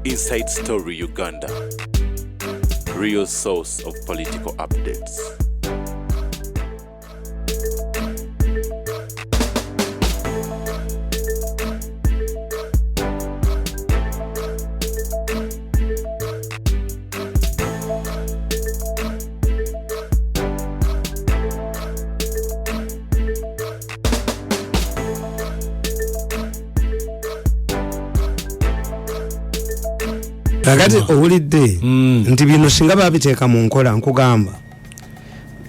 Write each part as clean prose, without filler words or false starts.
Inside Story Uganda, real source of political updates. Kakati owulidde nti bino singa babiteeka mu nkola nkugamba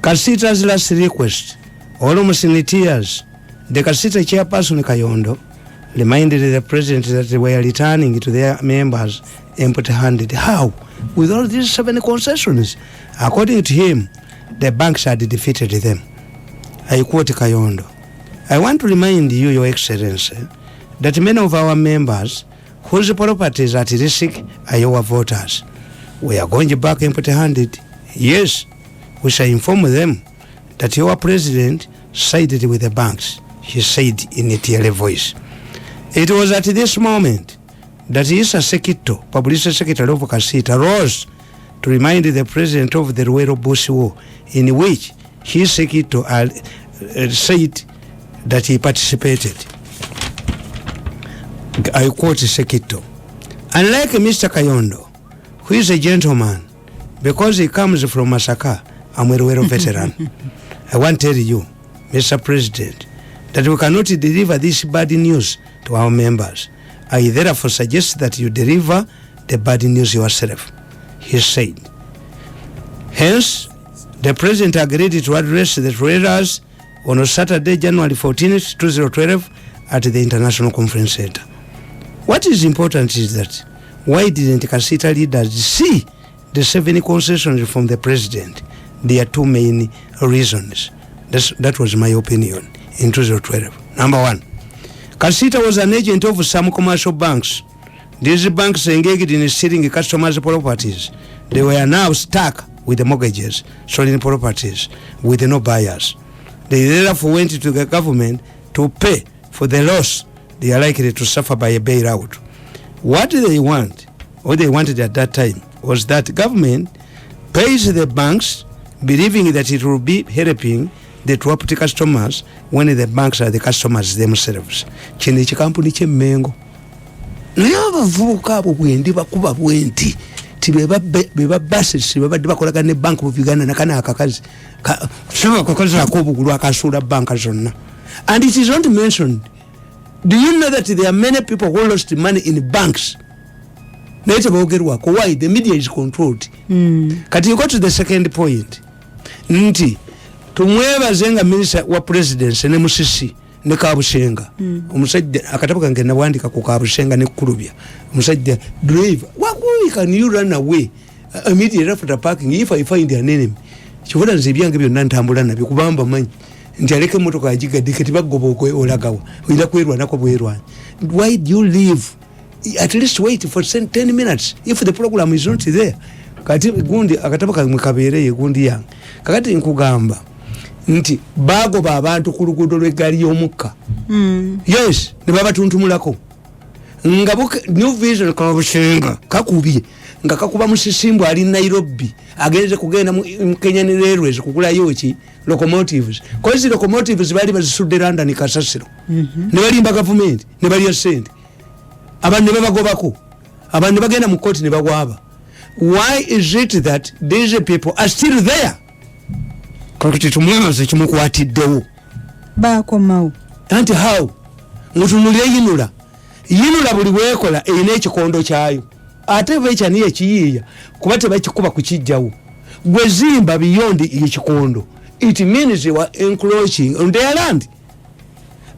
Kasita's last request almost in tears. The Kasita chairperson Kayondo reminded the president that they were returning to their members empty-handed. How? With all these 7 concessions? According to him, the banks had defeated them. I quote Kayondo, I want to remind you, Your Excellency, that many of our members whose properties at risk are your voters. We are going back empty-handed. Yes, we shall inform them that your president sided with the banks, he said in a teary voice. It was at this moment that Isa Sekito, Publicity Secretary of Kasita, rose to remind the president of the Ruwero Bush War, in which he Sekito said that he participated. I quote Sekito. Unlike Mr. Kayondo, who is a gentleman, because he comes from Masaka, I'm a Ruwero veteran. I want to tell you, Mr. President, that we cannot deliver this bad news to our members. I therefore suggest that you deliver the bad news yourself, he said. Hence, the President agreed to address the traders on Saturday, January 14th, 2012 at the International Conference Center. What is important is that why didn't Kasita leaders see the 7 concessions from the President? There are 2 main reasons. That was my opinion in 2012. Number 1, Kasita was an agent of some commercial banks. These banks engaged in stealing customers' properties. They were now stuck with the mortgages, stolen properties, with no buyers. They therefore went to the government to pay for the loss they are likely to suffer by a bailout. What they want, or they wanted at that time, was that government pays the banks, believing that it will be helping the property customers when the banks are the customers themselves. Chine chikampuni chemengo. Nayaba vuka abo bwendi bakuba bwenti. Tibeba basis beba dibakola ne bank of Uganda nakana akakazi. Sema akakazi akobugulu akasura banka zonna. And it is not mentioned. Do you know that there are many people who lost money in banks? Why? The media is controlled. Kati you go to the second point. Nti tumweba zenga minister wa presidency ne musisi ne kabushenga. Omusajja akatabuka ngena wandika ku kabushenga ne kulubya. Omusajja driver. Why can you run away immediately after parking if I find an enemy? Chivola nzibyange byonna ntambula nabyo kubamba manyi. Njaleke motoka ajiga diketi bagoboko olagawa ila kwerwa nako bwerwa. Why do you leave? At least wait for 10 minutes if the program is not there. Kati gundi akatabuka mwikabereye gundi yang kakati nkugamba nti bago babantu ku luguudo lw'eggaali y'omukka. Yes, ne babatuntumulako ngabuke New Vision kabushenga kakubye nga kakuba musisimbu ali Nairobi agenze kugenda mu Kenya Railways kugula yoki locomotives. Kozi locomotives bali bazisudde London Kasasiro. Ne balimba government ne bali sente abantu ne babagobako abantu bagenda mu court ne bagwaba. Why is it that these people are still there? Kakati tumwaze kimukwatiddewo bakomawo anti how mutunulire yinula buli wekola ene ekikondo kyayo ate becha niye kiyiya kuba tebakikuba kukijjawo gwe zimba beyond ekikondo. It means you are encroaching on their land.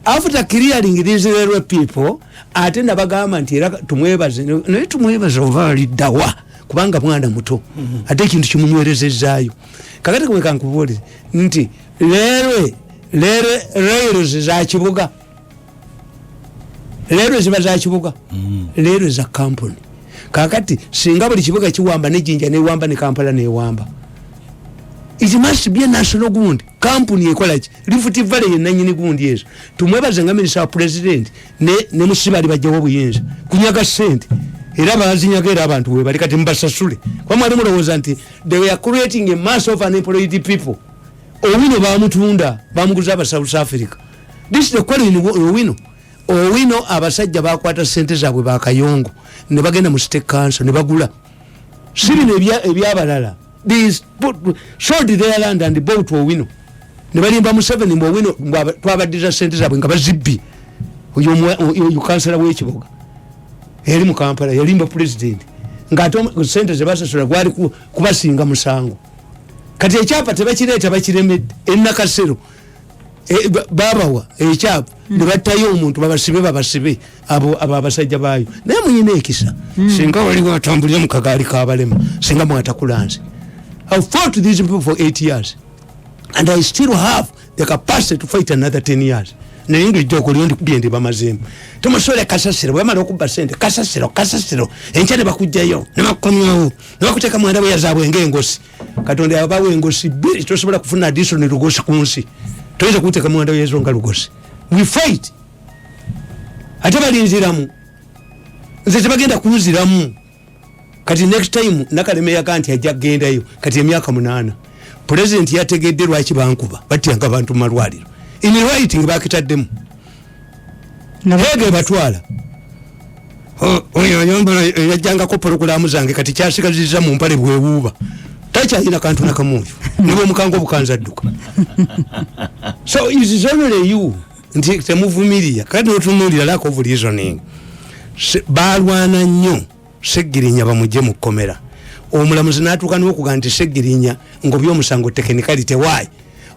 After clearing these railway people ate nabagamba nti era tumwebaze naye tumwebaze ovali dawa kubanga mwana muto ate kintu kimunywerezezaayo. Kakati kumeka nkubulire nti railways za kibuga railways za kibuga railways za company. Kakati singa buli kibuga kiwamba ne jinja ne wamba ne Kampala ne wamba. It must be a national good company equality. Rift Valley nanyini gundi yesu. Tumwebaze nga minister president ne musibali bajja obuyinza. Kunyaga sente. era bazinyaga era abantu we bali kati mbasasule kwa mwali mulowooza nti they are creating a mass of unemployed people. Owino bamutunda bamuguza aba South Africa. This is the quality Owino abasajja bakwata sente zaabwe bakayongo ne bagenda mu state council ne bagula sibino ebyabalala. These sold their land and bought Owino ne balimba mu 7 mu Owino twabaddiza sente zaabwe nga bazibbi oyo kansala w'ekibuga eri mu Kampala yalimba president ng'ate sente ze basasula gwali kubasinga musango. Kati ekyapa tebakireeta bakiremedde ennakasero babawa ekyapa ne battayo omuntu babasibe abo abasajja baayo naye muyina ekisa singa waliwo atambulira mu kagaali k'abalema singa mwatakulanze. I've fought these people for 8 years and I still have the capacity to fight another 10 years. Naye ng'ejjoko lyo ndikubye bamazembe tomusole kasasiro bwamala okubba sente kasasiro enkya ne bakugjayo ne bakomyawo ne bakuteeka mu ndabo yazaabwe ng'engosi. Katonda yabawa engosi bbiri tosobola kufuna additional lugosi ku nsi toyinza kuteeka mu ndabo yezo nga lugosi. We fight ate balinziramu nze tebagenda kuwuziramu. Kati next time Nakaleme yaga nti ajja kugendayo kati emyaka 8 president yategedde lwaki bankuba batyanga abantu malwaliro in writing bakitaddemu hege batwala oyo yombala yajjangako porogulamu zange kati kyasigazizza mu mpale bwewuuba takyalina kantu nakamuyo niwe mukango bukanza dduka. So it is only you nti temuvumirira kati otunulira lack of reasoning. Balwana nnyo Segirinya bamujje mu kkomera omulamuzi n'atuuka n'okugamba nti Segirinya ngobye omusango technicality. Why?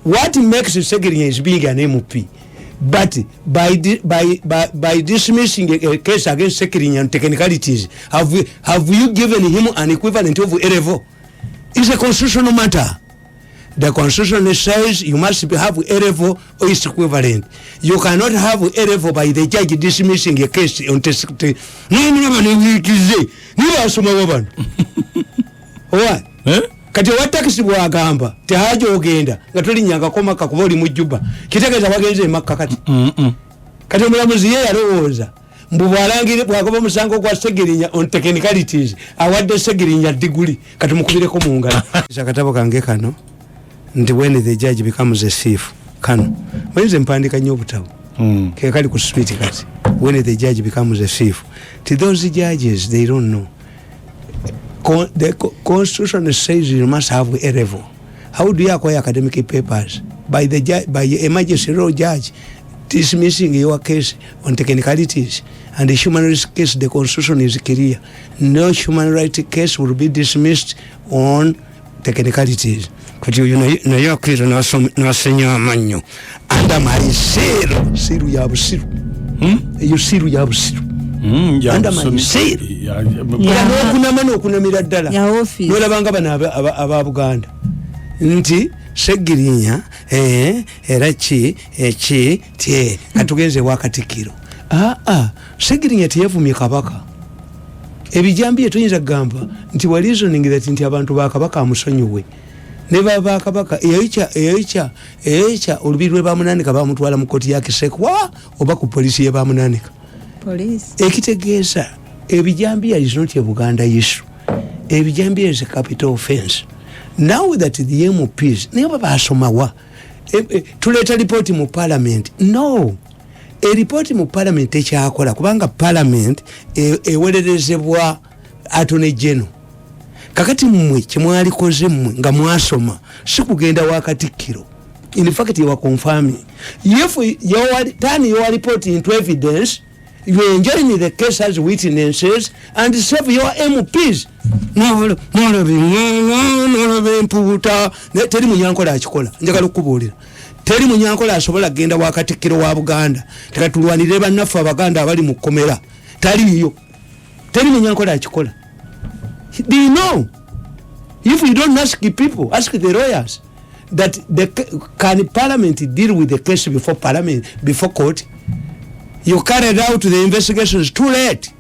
What makes Segirinya is being an MP? But by dismissing a case against Segirinya on technicalities, have you given him an equivalent of a level? It's a constitutional matter. The constitution says you must have a level or its equivalent. You cannot have a level by the judge dismissing a case on technicality. What? Kati watakisi bwagamba tehajo ogenda nga tolinnyanga komaka kuba oli mu Juba kitegeeza wagenze e Makka kati. Kati omulamuzi ye yalowooza mbu bwalangire bwagoba musango gwa Segirinya on technicalities awadde Segirinya diguli kati mukubireko mu ngalo. Akatabo kange kano nti when the judge becomes a thief kano mwenze mpandika nnyo obutabo ke kali ku street kati when the judge becomes a thief. To those judges they don't know. The constitution says you must have a level. How do you acquire academic papers? By a emergency law judge dismissing your case on technicalities. And the human rights case, the constitution is clear. No human rights case will be dismissed on technicalities. But you know your case no senior manyo. Under my siru ya busiru. You siru ya busiru. Under my siru. Kuna mano kuna miradala. Ya office. Nola banga bana aba Buganda. Nti Segirinya erachi echi tie katugenze wakatikiro. Segirinya tiyavumye kabaka. Ebijambiye tuyinza gamba nti reasoning that nti abantu ba kabaka amusonyiwe. Neba ba kabaka eyicha olubirwe bamunanika bamutwala mu koti yake sekwa oba ku polisi ye bamunanika. Police. Ekitegeeza ebijambiya is not a Buganda issue. Ebijambiya is a capital offense. Now that the MPs never basomawa tuleta report mu parliament. No. A report mu parliament ekyakola kubanga parliament ewererezebwa attorney general. Kakati mmwe kyemwalikoze mmwe nga mwasoma sikugenda wakatikiro. In fact you are confirming. If you turn your report into evidence, you are enjoying the case as witnesses and serve your MPs. No mputa teri munyankola akikola njagala okubuulira teri munyankola asobola genda wakatikiro wa Buganda tekatulwanire bannaffe Abaganda abali mu kkomera taliyo teri munyankola akikola. Do you know? If you don't ask the people, ask the lawyers that can parliament deal with the case before parliament, before court? You carried out the investigations too late.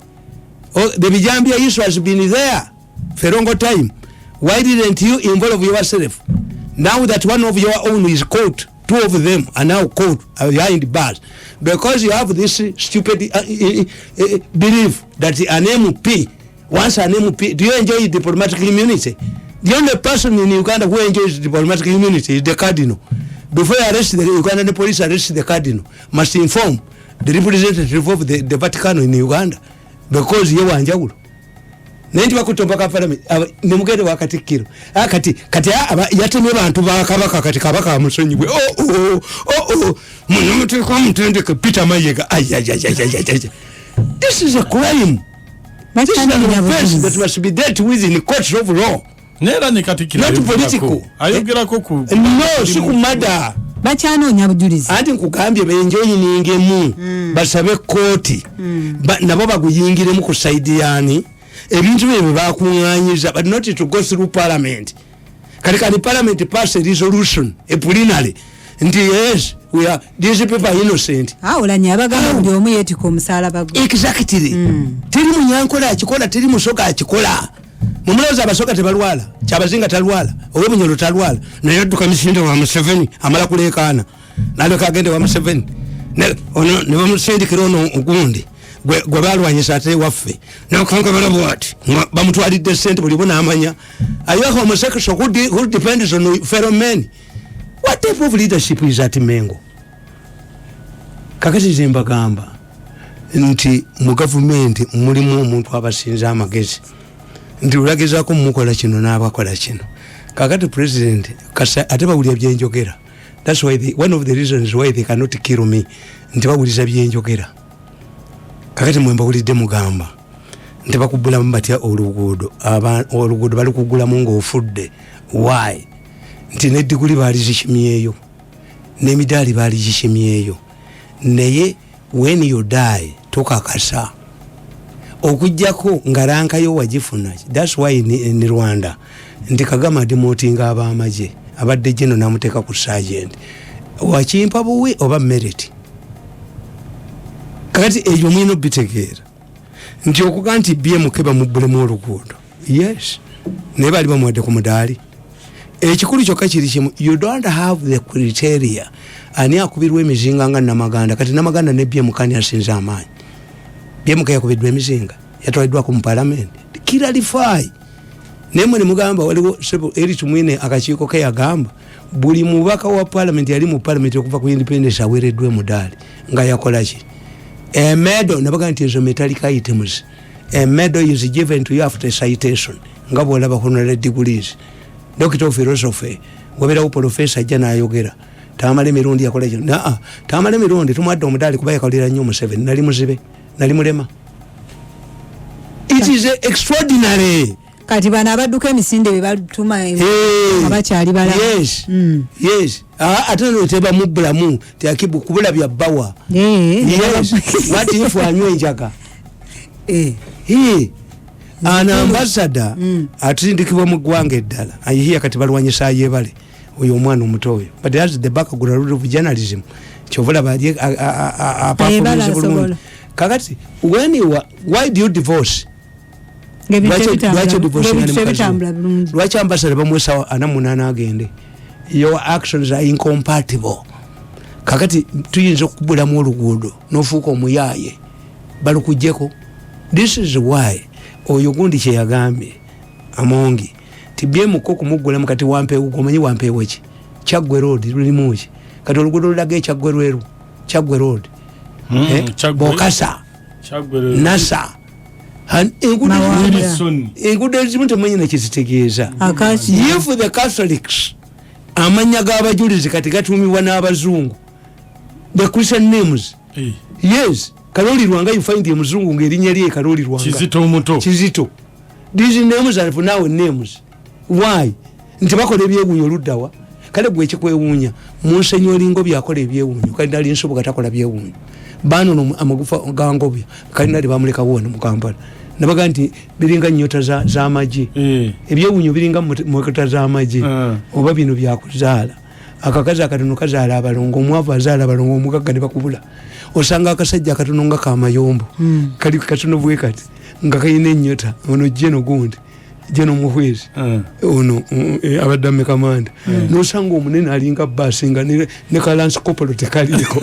The Bijambia issue has been there for a long time. Why didn't you involve yourself? Now that one of your own is caught, two of them are now caught behind bars because you have this stupid belief that an MP Once an MP, do you enjoy diplomatic immunity? The only person in Uganda who enjoys diplomatic immunity is the cardinal. Before you arrest the Ugandan police, arrest the cardinal, must inform the representative of the Vatican in Uganda, because you are Njawulo. Nenti wakutompaka parliament nemugende wakati kiro kati yatemye bantu bakabaka kati kabaka amusonyibwe munomuti kwa mutendeke Peter Mayega this is a crime. This is an offense that must be dealt with in the courts of law. Nera ni katikira not political. Ayogera koku no sikumada bachano nyabujulizi anti nkugambye benjoyi ningemu basabe koti nabo baguyingiremu ku side yani ebintu bye bakunganyiza but not to go through parliament. Kali parliament pass a resolution a plenary and yes we are these people are innocent. Olanya abagala ndi omu yetiko omusala bagu exactly teri munyankola akikola teri musoka akikola mumuloza abasoka tebalwala kyabazinga talwala owe munyolo talwala naye adduka misinde wa Museveni amala kulekana nalo kagende wa Museveni ono ne bamusindikira ono ogundi gwe balwanyisa ate waffe nakanga balabwati bamutwalidde sente buli bona amanya ayoho homosexual who depends on fellow men. What type of leadership is that Mengo? Kakati zimba gamba nti mu government mulimu omuntu abasinza amagezi nti ulageza ko mukola kino n'abakola kino kakati president kasa ate bawulya byenjogera. That's why one of the reasons why they cannot kill me nti bawuliza byenjogera. Kakati mwemba ulide mugamba nti bakubula mbatya oluguudo bali kugula mungo ofudde. Why? Nti nediguli bali zishimyeyo nemidali bali zishimyeyo naye when you die toka kasa okujjako ngaranka yo wajifuna. That's why in Rwanda nti Kagama demotinga abamaje abadde jeno namuteka ku sergeant wachimpa buwe oba merit. Kakati ejo mwino bitegeera nti okuga nti BMK bamubulemu oluguudo. Yes naye bali bamwadde ku mudaali ekikulu kyokka kiri kimu you don't have the criteria ani akubirwa emizinga nga Namaganda kati Namaganda ne BMK ani asinza amaanyi. BMK yakubidwa emizinga yatwaliddwako mu parliament clarify nemwe ne mugamba waliwo sebo eri tumwine akakiiko ke yagamba buli mubaka wa parliament yali mu parliament okuva ku independence awereddwe mudaali nga yakola ki a medal nabaga nti ezo metallic items. A medal is given to you after citation nga bwolaba honorary degrees. Doctor of philosophy wabera professor jana ayogera Tamale Mirundi yakola kino Tamale Mirundi tumwadde omudali kuba yakolera nnyo mu 7 nali muzibe nali mulema. It is extraordinary. Kati bana abadduka emisinde be batuma abakyali bala. Yes yes ate no teba mubulamu tiakibu kubula bya bawa. Yes what if anywe njaka an ambassador atindikibwa mu ggwanga eddala ayihiya kati balwanyisa yebale oyo omwana omutoyo but that's the background of journalism chovula baje apapuluze kakati when you why do you divorce lwachi ambassador bamwesa anamunana agende your actions are incompatible kakati tuyinza okubulamu oluguudo nofuuka omuyaye balukujjeko. This is why oyo gundi kye yagambye amongi tibyemukko kumugulamu kati wampe ugomanyi wampe wechi Chagwe road lulimuki kati oluguudo lulage Chagwe rweru Chagwe road Bokasa Chagwe Nasa enguudo ezimu temanyi nekizitegeeza. If the Catholics amanya g'abajulizi kati gatuumibwa n'abazungu the Christian names yes Kaloli Rwanga you find the muzungu ngerinnya lye Kaloli Rwanga Kizito. These names are for now names. Why? Nti bakola ebyewunyo luddawa kale gwe kikwewuunya Monsenyori Ngobya akola ebyewunyo kali ndali nsobola takola byewunyo bano amagufa gangobya kali ndali bamuleka wona mu Kampala nabaga nti biringa nyota za amaji ebyewunyo biringa mwekata za amaji oba bino byakuzaala akakazi akatono kazaala abalongo omwavu azaala abalongo omugagga ne bakubula osanga akasajja akatono nga kamayombo kali katono bwe kati nga kayina ennyota ono jeno gundi jeno muhwezi ono abaddamme kamanda nosanga omunene alinga basi nga ne kalansi kopolo tekaliko